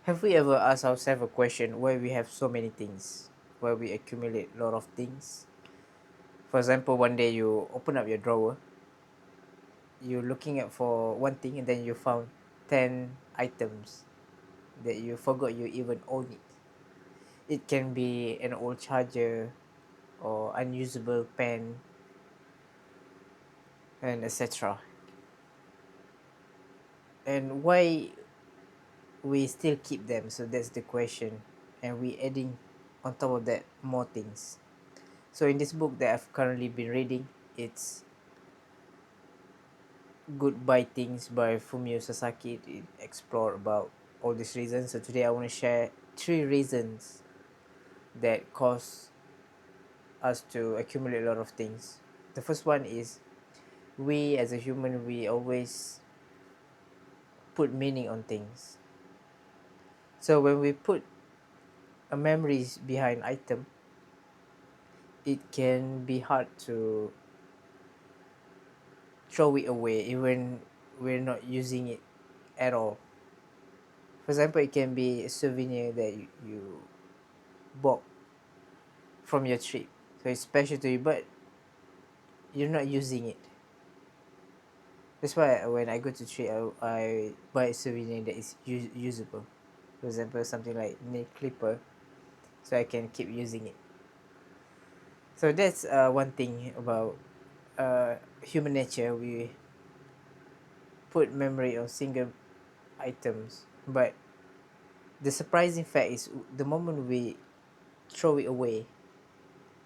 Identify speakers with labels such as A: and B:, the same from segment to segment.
A: Have we ever asked ourselves a question why we have so many things, why we accumulate a lot of things? For example, one day you open up your drawer, you're looking at for one thing, and then you found 10 items that you forgot you even own it. It can be an old charger or unusable pen and etc. And why we still keep them? So that's the question. And we adding on top of that more things. So in this book that I've currently been reading, it's Goodbye Things by Fumio Sasaki. It explore about all these reasons. So today I want to share three reasons that cause us to accumulate a lot of things. The first one is we as a human, we always put meaning on things. So when we put a memories behind item, it can be hard to throw it away even we're not using it at all. For example, it can be a souvenir that you bought from your trip. So it's special to you, but you're not using it. That's why when I go to trip, I buy a souvenir that is usable. For example, something like nail clipper, so I can keep using it. So that's one thing about human nature. We put memory on single items, but the surprising fact is the moment we throw it away,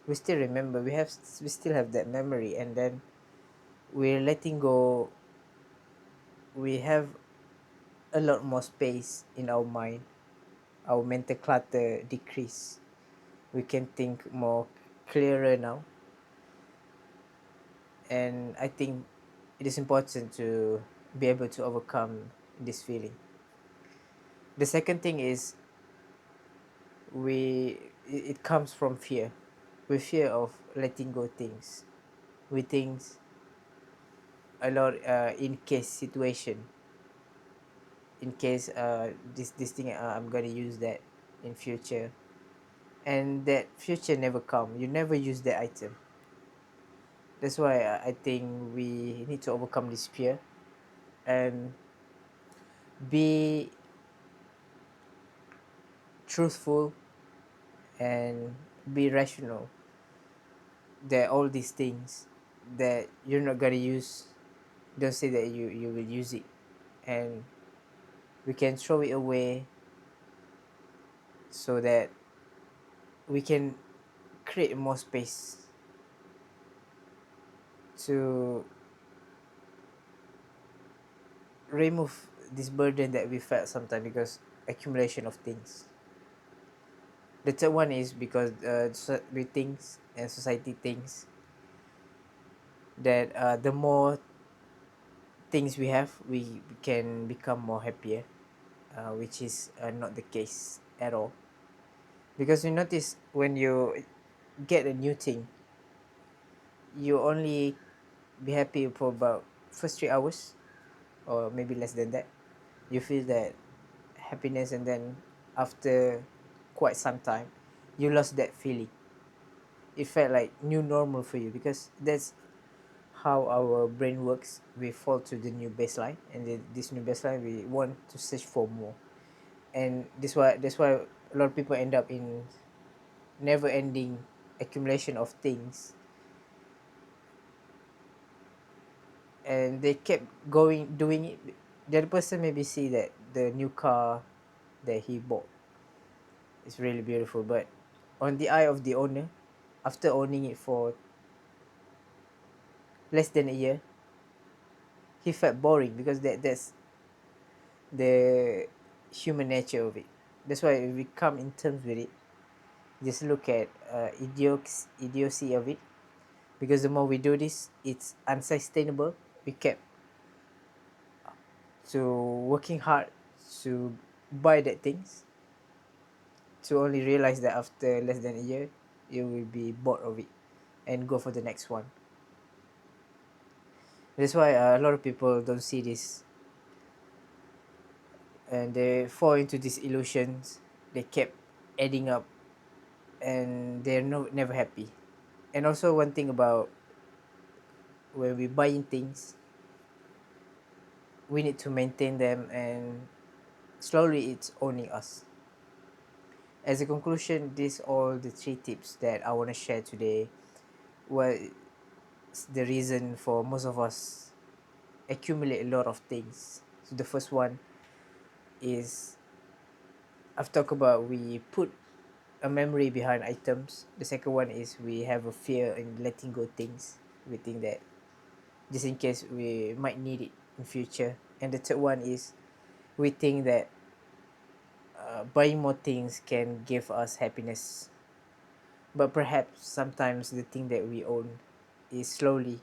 A: we still remember. We still have that memory, and then we're letting go. We have a lot more space in our mind. Our mental clutter decrease. We can think more clearer now, and I think it is important to be able to overcome this feeling. The second thing is it comes from fear. We fear of letting go things. We think a lot in case situation. In case this thing I'm gonna use that in future, and that future never come. You never use that item. That's why I think we need to overcome this fear and be truthful and be rational that all these things that you're not gonna use, don't say that you will use it, and we can throw it away so that we can create more space to remove this burden that we felt sometimes because accumulation of things. The third one is because we thinks and society thinks that the more things we have, we can become more happier, which is not the case at all. Because you notice when you get a new thing, you only be happy for about first 3 hours or maybe less than that. You feel that happiness, and then after quite some time, you lost that feeling. It felt like new normal for you because that's how our brain works. We fall to the new baseline, and then this new baseline we want to search for more, and that's why a lot of people end up in never ending accumulation of things, and they kept going doing it. The other person maybe see that the new car that he bought is really beautiful, but on the eye of the owner, after owning it for less than a year, he felt boring because that's the human nature of it. That's why we come in terms with it. Just look at idiocy of it, because the more we do this, it's unsustainable. We kept to working hard to buy that things, to only realize that after less than a year, you will be bored of it and go for the next one. That's why a lot of people don't see this and they fall into these illusions. They kept adding up, and they're never happy. And also one thing about when we buying things, we need to maintain them, and slowly it's owning us. As a conclusion, these all the three tips that I want to share today. Well, the reason for most of us accumulate a lot of things. So the first one is, I've talked about, we put a memory behind items. The second one is we have a fear in letting go things. We think that just in case we might need it in future. And the third one is we think that buying more things can give us happiness. But perhaps sometimes the thing that we own is slowly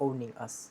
A: owning us.